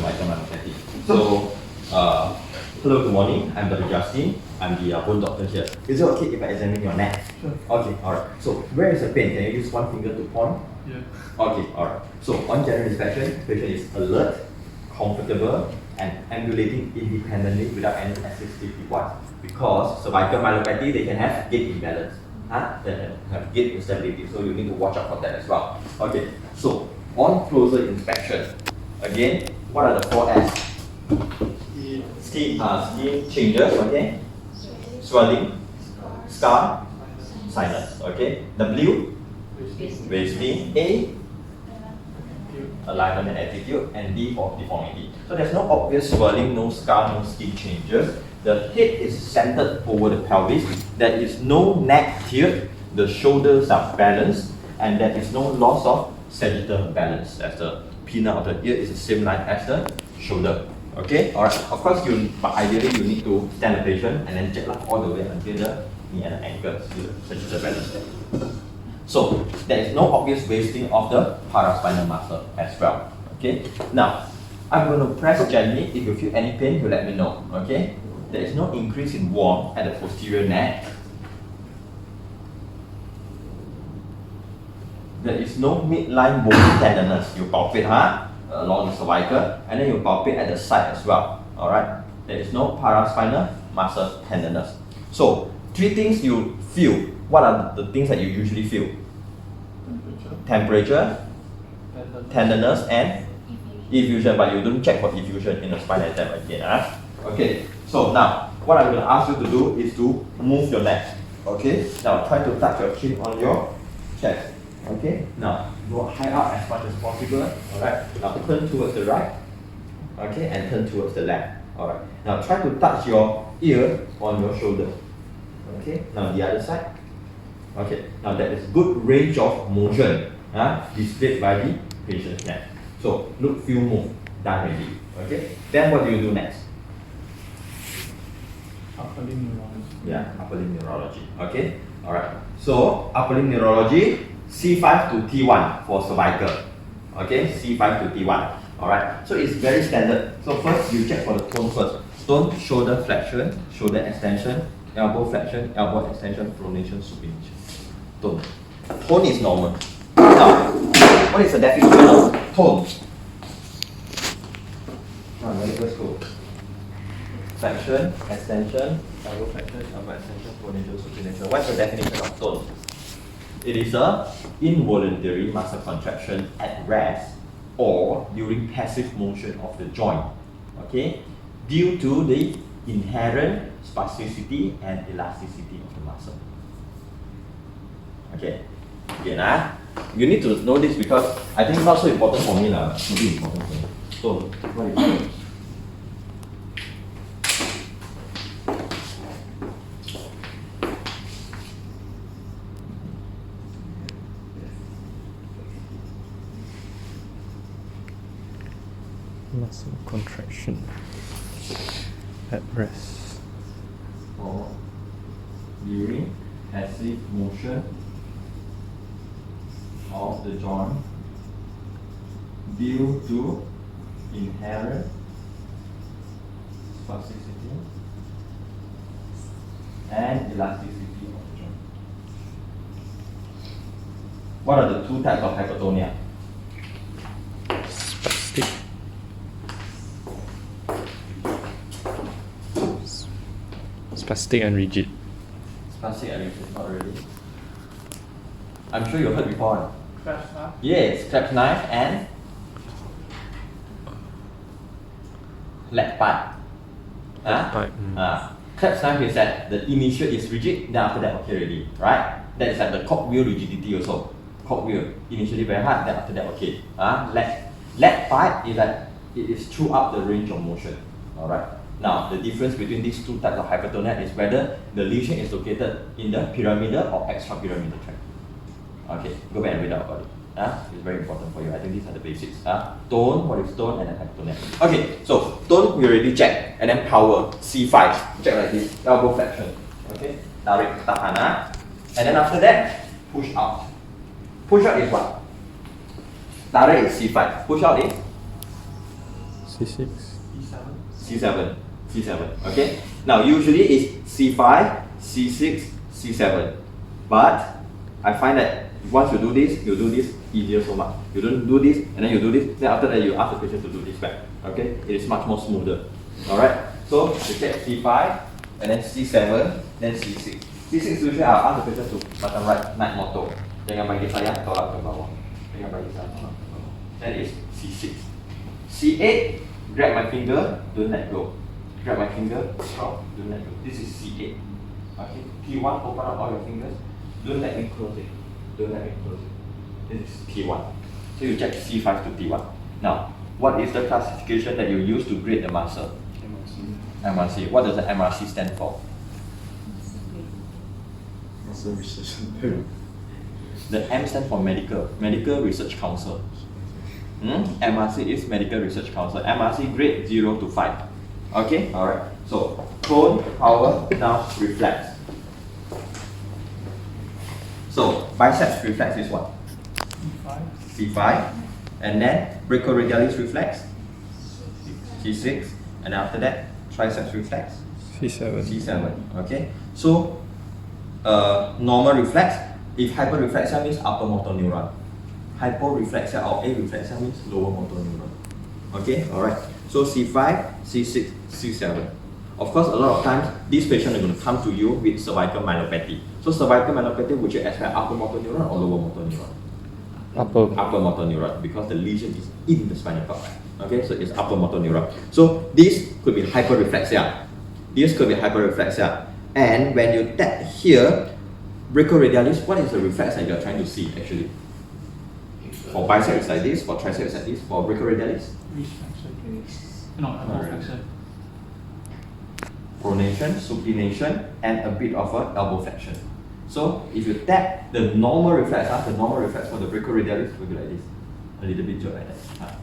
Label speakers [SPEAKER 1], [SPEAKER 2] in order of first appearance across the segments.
[SPEAKER 1] cervical myelopathy. So, hello, good morning. I'm Dr. Justin. I'm the bone doctor here. Is it okay if I examine your neck?
[SPEAKER 2] Sure.
[SPEAKER 1] Okay, alright. So, where is the pain? Can you use one finger to point?
[SPEAKER 2] Yeah.
[SPEAKER 1] Okay, alright. So, on general inspection, patient is alert, comfortable, and ambulating independently without any assistive device. Because cervical myelopathy, they can have gait imbalance. They can have gait instability, so you need to watch out for that as well. Okay, so on closer inspection, again, what are the 4 S? Skin changes, okay? Swelling, scar, sinus, okay? W, wasting, A, alignment and attitude, and D for deformity. So there's no obvious swelling, no scar, no skin changes. The head is centered over the pelvis. There is no neck tilt. The shoulders are balanced, and there is no loss of sagittal balance, as the pinna of the ear is the same line as the shoulder. Okay, alright. Of course, but ideally you need to stand the patient and then jet lag all the way until the knee and the ankle, sagittal balance. So there is no obvious wasting of the paraspinal muscle as well. Okay. Now I'm going to press gently. If you feel any pain, you let me know. Okay. There is no increase in warmth at the posterior neck. There is no midline bony tenderness. You palpate along the cervical, and then you palpate at the side as well. Alright. There is no paraspinal muscle tenderness. So 3 things you feel. What are the things that you usually feel? Temperature, tenderness, and effusion. But you don't check for effusion in the spinal exam again. Okay. So now, what I'm going to ask you to do is to move your neck. Okay. Now try to touch your chin on your chest. Okay. Now go high up as much as possible. Alright. Now turn towards the right. Okay, and turn towards the left. Alright. Now try to touch your ear on your shoulder. Okay. Now the other side. Okay. Now that is good range of motion displayed by the patient's neck. So look, feel, move. Done already. Okay. Then what do you do next?
[SPEAKER 2] Upper limb neurology.
[SPEAKER 1] Yeah, upper limb neurology. Okay. Alright. So upper limb neurology, C5 to T1 for cervical. Okay, C5 to T1. Alright. So it's very standard. So first you check for the tone first. Tone, shoulder flexion, shoulder extension, elbow flexion, elbow extension, pronation, supination. Tone. Tone is normal. Now, what is the definition of tone? Medical school. Flexion, extension, elbow flexion, elbow extension, pronation, supination. What's the definition of tone? It is a involuntary muscle contraction at rest or during passive motion of the joint. Okay, due to the inherent spasticity and elasticity of the muscle. Okay, again, you need to know this because I think not so important for me, maybe important for you. So, what is it?
[SPEAKER 3] Muscle contraction at rest
[SPEAKER 1] Or during passive motion of the joint due to inherent spasticity and elasticity of the joint. What are the 2 types of hypertonia?
[SPEAKER 3] spastic spastic and rigid.
[SPEAKER 1] Spastic and rigid, not really. I'm sure you heard before.
[SPEAKER 2] Crash knife.
[SPEAKER 1] Yes, cleft knife and leg pipe.
[SPEAKER 3] Pipe,
[SPEAKER 1] Cleft knife is that the initial is rigid, then after that okay already, right? That is like the cogwheel rigidity also. Cogwheel initially very hard, then after that okay. Leg pipe is that it is throughout the range of motion. Alright. Now the difference between these 2 types of hypertonia is whether the lesion is located in the pyramidal or extrapyramidal tract. Okay, go back and read out about it. It's very important for you. I think these are the basics. Tone, what is tone, and then hypertonia. Okay, so tone we already checked, and then power, C5, check like this, elbow flexion. Okay, tarik, tahan. And then after that, push out. Push out is what? Tarik is C5, push out is
[SPEAKER 3] C6.
[SPEAKER 1] C7. C7. Okay. Now usually it's C5, C6, C7. But I find that once you do this easier so much. You don't do this and then you do this, then after that you ask the patient to do this back. Okay? It is much more smoother. Alright? So you check C5 and then C7, then C6. C6 usually I'll ask the patient to button right night motto. Jangan bagi saya tolak ke bawah. Jangan bagi saya tolak ke bawah. That is C6. C8, grab my finger, don't let go. Grab my finger, stop, don't let go. This is C8. Okay? P1, open up all your fingers. Don't let me close it. Don't let me close it. This is P1. So you check C5 to P1. Now, what is the classification that you use to grade the muscle? MRC. What does the MRC stand for?
[SPEAKER 2] Muscle research.
[SPEAKER 1] The M stands for medical. Medical Research Council. MRC is Medical Research Council. MRC grade 0 to 5. Okay? Alright. So, tone, power, now reflex. So, biceps reflex is what? C5. And then brachioradialis reflex? C6. And after that, triceps reflex?
[SPEAKER 3] C7.
[SPEAKER 1] C7. Okay? So, normal reflex, if hyperreflexia means upper motor neuron. Hyporeflexia or areflexia means lower motor neuron. Okay? Alright. So, C5, C6, C7. Of course, a lot of times, these patients are going to come to you with cervical myelopathy. So, cervical myelopathy, would you expect upper motor neuron or lower motor neuron? Upper motor neuron, because the lesion is in the spinal cord. Okay, so it's upper motor neuron. So, this could be hyperreflexia. This could be hyperreflexia. And when you tap here, brachioradialis, what is the reflex that you're trying to see actually? For biceps it's like this, for triceps it's like this, for brachioradialis? Pronation, supination, and a bit of a elbow flexion. So if you tap the normal reflex, the normal reflex for the brachioradialis will be like this. A little bit jerk like that.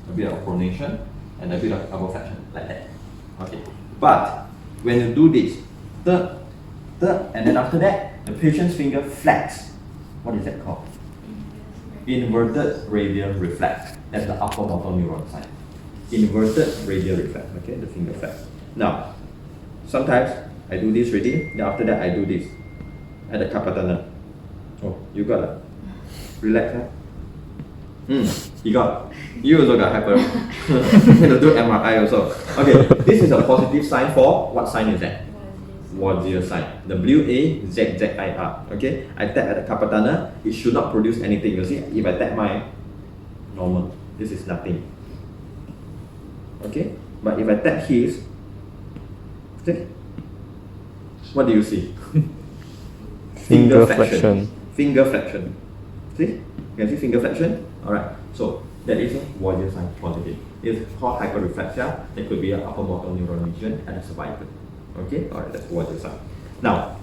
[SPEAKER 1] A bit of pronation and a bit of elbow flexion like that. Okay. But when you do this, and then after that, the patient's finger flex. What is that called? Inverted radial reflex. That's the upper motor neuron side. Inverted radial reflex. Okay, the finger flex. Now, sometimes I do this reading, then after that I do this at the kapatana. Oh, you got it. Relax, huh? You got. You also got hyper. You to do MRI also. Okay, this is a positive sign for what sign is that? Wazir sign. W-A-Z-Z-I-R. Okay, I tap at the kapatana, it should not produce anything. You see, if I tap my normal, this is nothing. Okay, but if I tap his, okay, what do you see?
[SPEAKER 3] Finger flexion.
[SPEAKER 1] Finger flexion. See? You can see finger flexion? Alright, so that is a Wazir sign positive. It's called hyperreflexia. There could be an upper motor neuron lesion and a cervical. Okay? Alright, that's Wazir sign. Now,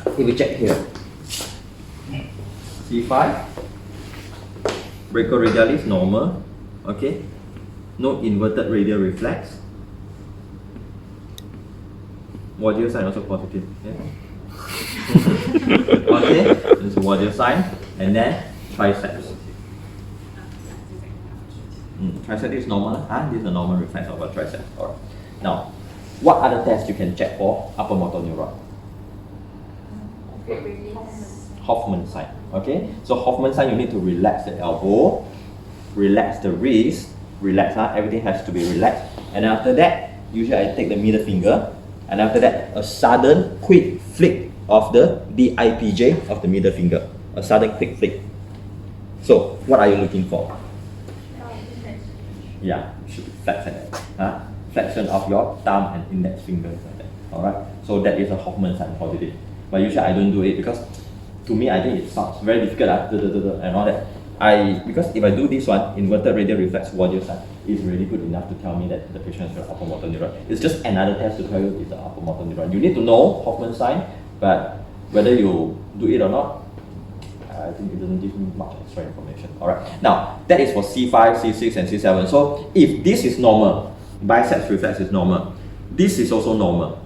[SPEAKER 1] if we check here, C5, brachioradialis normal. Okay? No inverted radial reflex. Wazir sign also positive. Okay? Okay, this is Wazir sign, and then triceps. Tricep is normal. This is a normal reflex of a tricep. Alright. Now, what other tests you can check for upper motor neuron? Hoffman sign. Okay, so Hoffman sign, you need to relax the elbow, relax the wrist, relax. Everything has to be relaxed. And after that, usually I take the middle finger, and after that, a sudden, quick flick of the DIPJ of the middle finger. A sudden quick flick. So, what are you looking for? Yeah, you should flex like that. Flexion of your thumb and index fingers like that. Alright? So that is a Hoffman sign positive. But usually I don't do it because to me I think it sounds very difficult and all that. Because if I do this one, inverted radial reflex Wazir sign, is really good enough to tell me that the patient has got upper motor neuron. It's just another test to tell you it's the upper motor neuron. You need to know Hoffman sign, but whether you do it or not, I think it doesn't give me much extra information. Alright. Now, that is for C5, C6 and C7. So if this is normal, biceps reflex is normal. This is also normal.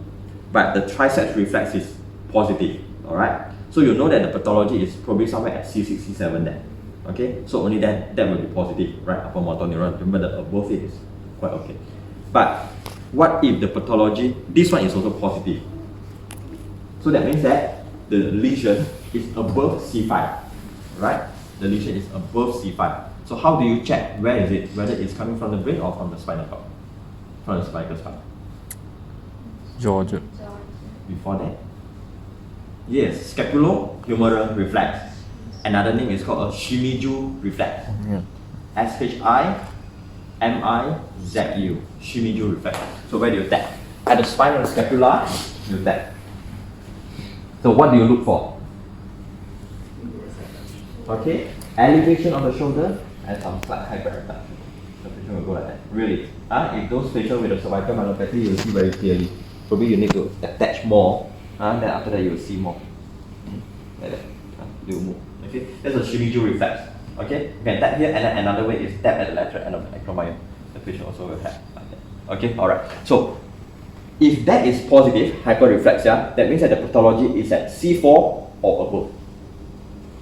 [SPEAKER 1] But the triceps reflex is positive. Alright. So you know that the pathology is probably somewhere at C6, C7 then. Okay? So only then that will be positive, right? Upper motor neuron. Remember that above it is quite okay. But what if the pathology, this one is also positive? So that means that the lesion is above C5, right? The lesion is above C5. So how do you check where is it? Whether it's coming from the brain or from the spinal cord? From the spinal cord.
[SPEAKER 3] Georgia.
[SPEAKER 1] Before that? Yes, scapulohumeral reflex. Another name is called a Shimizu reflex.
[SPEAKER 3] Yeah.
[SPEAKER 1] Shimizu, Shimizu reflex. So where do you tap? At the spine of the scapula, you tap. So what do you look for? Okay, elevation of the shoulder and some slight hyperextension. The patient will go like that. Really? If those patients with a cervical myelopathy, you'll see very clearly. Probably you need to attach more. Then after that you will see more. Like that. You move. Okay, that's a Shimizu reflex. Okay, you can tap here, and then another way is tap at the lateral end of the acromion. The patient also will have like that. Okay, alright. So if that is positive, hyperreflexia, that means that the pathology is at C4 or above.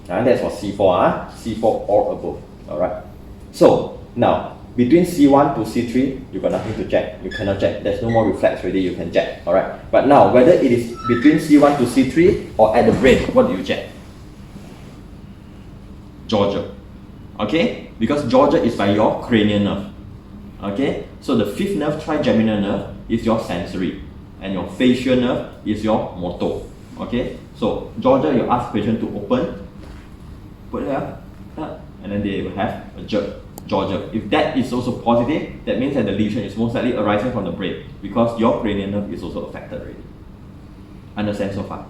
[SPEAKER 1] That's for C4, C4 or above. Alright. So now between C1 to C3, you got nothing to check. You cannot check. There's no more reflex already. You can check. Alright. But now whether it is between C1 to C3 or at the brain, what do you check? Georgia. Okay? Because Georgia is by your cranial nerve. Okay? So the fifth nerve, trigeminal nerve, is your sensory. And your facial nerve is your motor. Okay? So Georgia, you ask patient to open, put here, and then they will have a jerk. Georgia. If that is also positive, that means that the lesion is most likely arising from the brain because your cranial nerve is also affected already. Understand so far?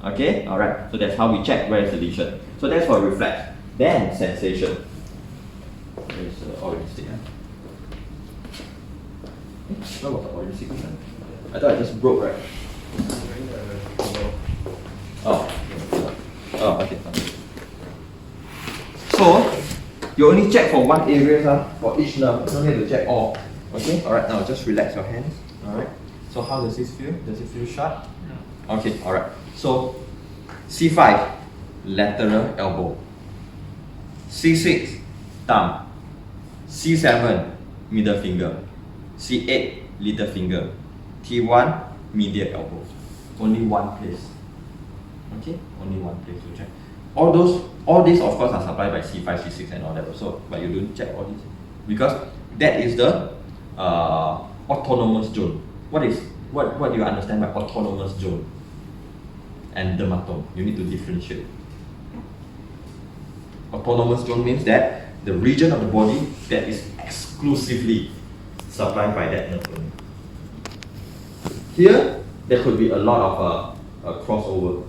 [SPEAKER 1] Okay? Alright. So that's how we check where is the lesion. So that's for reflex. Then sensation. There's the orange stick. What was the orange stick? I thought I just broke, right? Oh, okay. So you only check for one area for each nerve. You don't need to check all. Okay? Alright, now just relax your hands. Alright. So how does this feel? Does it feel sharp? No. Okay, alright. So C5, lateral elbow. C6, thumb. C7, middle finger. C8, little finger. T1, medial elbow. Only one place. Okay? Only one place to check. All these of course are supplied by C5, C6 and all that also, but you don't check all these because that is the autonomous zone. What do you understand by autonomous zone and dermatome? You need to differentiate. Autonomous zone means that the region of the body that is exclusively supplied by that nerve only. Here, there could be a lot of crossover.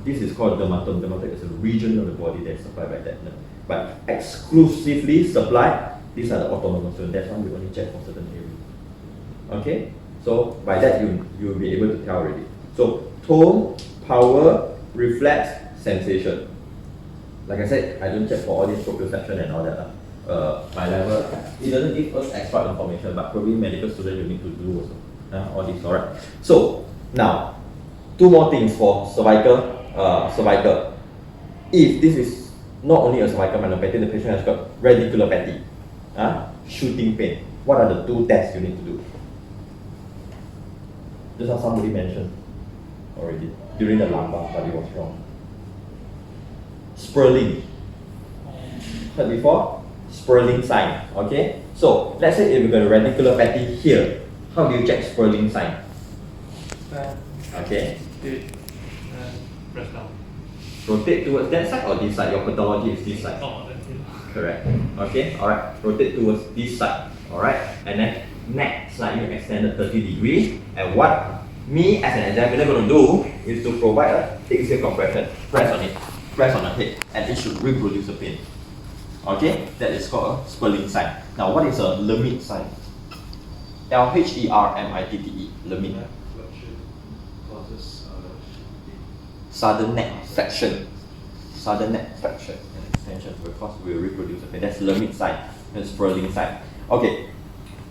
[SPEAKER 1] This is called dermatome. Dermatome is a region of the body that is supplied by that nerve. But exclusively supplied, these are the autonomous zones. That's why we only check for certain areas. Okay? So by that you will be able to tell already. So tone, power, reflex, sensation. Like I said, I don't check for all this proprioception and all that. My level, it doesn't give us extra information, but probably medical students you need to do also. All this, alright. So now, two more things for cervical. If this is not only a cervical myelopathy, the patient has got radiculopathy, shooting pain. What are the two tests you need to do? Just how somebody mentioned already during the lumbar, but it was wrong. Spurling. Heard before? Spurling sign. Okay? So let's say if you've got a radiculopathy here, how do you check Spurling sign? Okay.
[SPEAKER 2] Press down.
[SPEAKER 1] Rotate towards that side or this side? Your pathology is this side.
[SPEAKER 2] Oh, that's it.
[SPEAKER 1] Correct. Okay, alright. Rotate towards this side. Alright. And then neck slightly extended 30 degrees. And what me as an examiner going to do is to provide a axial compression. Press on it. Press on the head. And it should reproduce the pain. Okay? That is called a Spurling sign. Now what is a Lhermitte sign? Lhermitte. Lhermitte. Sudden neck flexion. Sudden neck flexion and extension because we will reproduce the pain. That's Lhermitte sign and Spurling sign. Okay,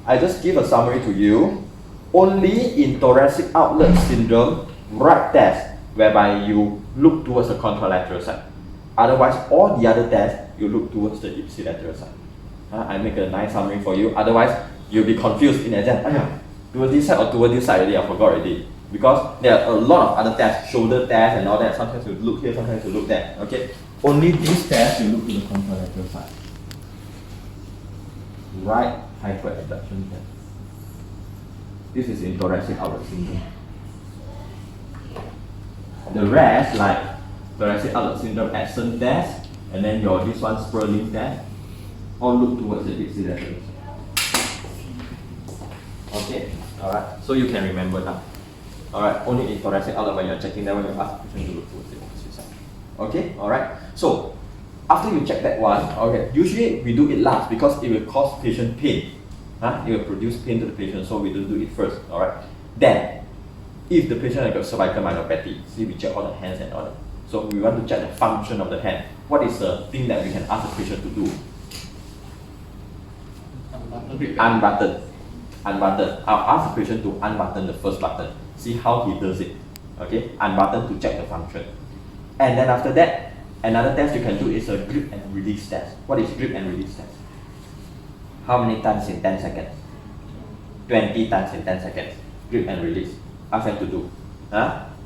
[SPEAKER 1] I just give a summary to you. Only in thoracic outlet syndrome, Wright test, whereby you look towards the contralateral side. Otherwise, all the other tests, you look towards the ipsilateral side. I make a nice summary for you. Otherwise, you'll be confused in exam. Towards this side or towards this side already, I forgot already. Because there are a lot of other tests, shoulder tests and all that. Sometimes you look here, sometimes you look there. Okay? Only this test you look to the contralateral side. Right hyperabduction test. This is in thoracic outlet syndrome. The rest, like thoracic outlet syndrome Adson test, and then your this one Spurling test, all look towards the deep lateral. Okay? Alright, so you can remember now. Alright, only in thoracic outlet when you're checking that, when you ask the patient to look towards the opposite side. Okay? Alright, so after you check that one, okay, usually we do it last because it will cause patient pain. It will produce pain to the patient, so we don't do it first. Alright? Then, if the patient has got cervical myelopathy, see we check all the hands and all that. So we want to check the function of the hand. What is the thing that we can ask the patient to do? Unbutton. Unbutton. I'll ask the patient to unbutton the first button. See how he does it. Okay? Unbutton to check the function. And then after that, another test you can do is a grip and release test. What is grip and release test? How many times in 10 seconds? 20 times in 10 seconds. Grip and release. Ask them to do.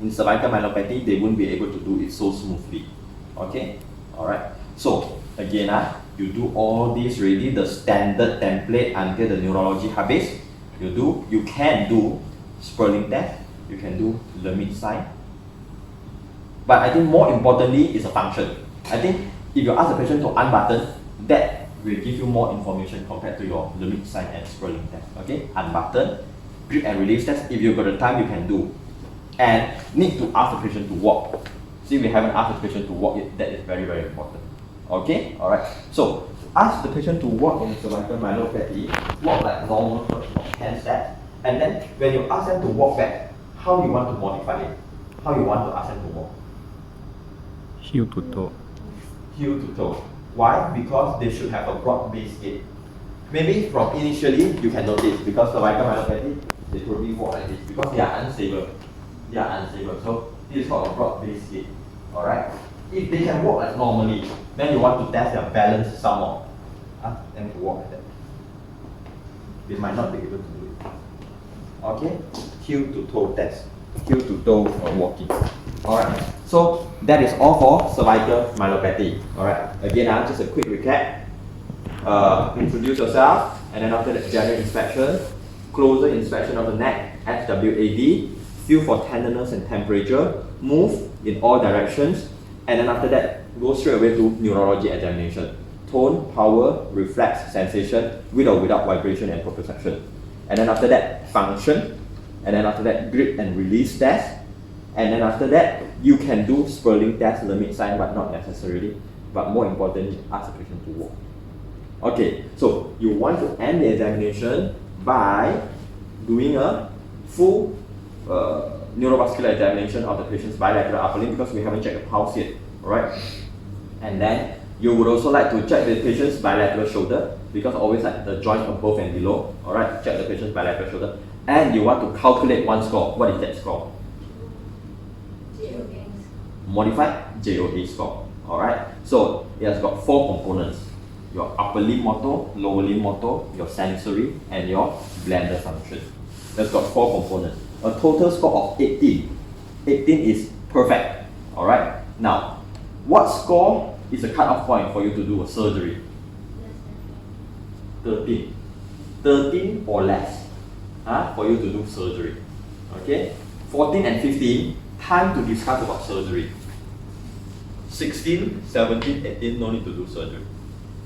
[SPEAKER 1] In cervical myelopathy, they won't be able to do it so smoothly. Okay? Alright. So, again, you do all this ready, the standard template until the neurology habis. You can do Spurling test, you can do Lhermitte sign. But I think more importantly is a function. I think if you ask the patient to unbutton, that will give you more information compared to your Lhermitte sign and Spurling test. Okay? Unbutton, grip and release test. If you've got the time, you can do. And need to ask the patient to walk. See, we haven't asked the patient to walk yet. That is very, very important. Okay? Alright. So, ask the patient to walk in cervical myelopathy, walk like normal, not handstand. And then, when you ask them to walk back, how you want to modify it? How you want to ask them to walk?
[SPEAKER 3] Heel to toe.
[SPEAKER 1] Heel to toe. Why? Because they should have a broad base gait. Maybe from initially, you can notice, because cervical myelopathy, they probably walk like this, because they are unstable. They are unstable. So, this is called a broad base gait. Alright? If they can walk like normally, then you want to test their balance some more. Ask them to walk like that. They might not be able to do it. Okay? Heel to toe test. Heel to toe walking. Alright. So that is all for cervical myelopathy. Alright. Again, just a quick recap. Introduce yourself, and then after that, general inspection, closer inspection of the neck, FWAD, feel for tenderness and temperature, move in all directions, and then after that, go straight away to neurology examination. Tone, power, reflex, sensation, with or without vibration and proprioception. And then after that, function, and then after that, grip and release test, and then after that, you can do Spurling test, Lhermitte sign, but not necessarily. But more importantly, ask the patient to walk. Okay, so you want to end the examination by doing a full neurovascular examination of the patient's bilateral upper limb, because we haven't checked the pulse yet, alright? And then you would also like to check the patient's bilateral shoulder, because always like the joint above and below, alright? Check the patient's bilateral shoulder. And you want to calculate one score. What is that score?
[SPEAKER 4] JOA.
[SPEAKER 1] Modified JOA score, alright? So it has got 4 components. Your upper limb motor, lower limb motor, your sensory, and your blender function. That's got 4 components. A total score of 18. 18 is perfect. Alright? Now, what score is a cutoff point for you to do a surgery? 13. 13 or less for you to do surgery. Okay? 14 and 15, time to discuss about surgery. 16, 17, 18, no need to do surgery.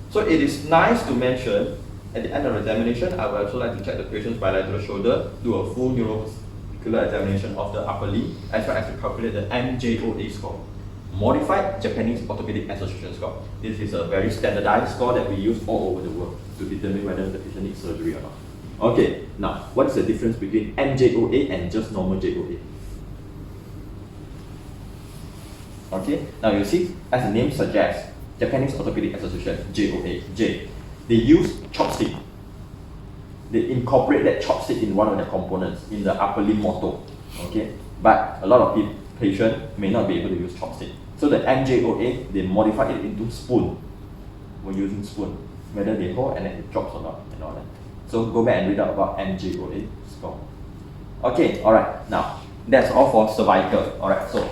[SPEAKER 1] So it is nice to mention, at the end of the examination, I would also like to check the patient's bilateral shoulder, do a full neurovascular examination of the upper limb, as well as to calculate the MJOA score. Modified Japanese Orthopedic Association score. This is a very standardized score that we use all over the world to determine whether the patient needs surgery or not. Okay, now, what is the difference between MJOA and just normal JOA? Okay, now you see, as the name suggests, Japanese Orthopedic Association, JOA, J. They use chopstick. They incorporate that chopstick in one of the components, in the upper limb motor. Okay, but a lot of patients may not be able to use chopstick. So the MJOA, they modify it into spoon. We're using spoon. whether they hold and then it drops or not and all that. So go back and read up about NJOA score. Okay, alright, now that's all for cervical. Alright, so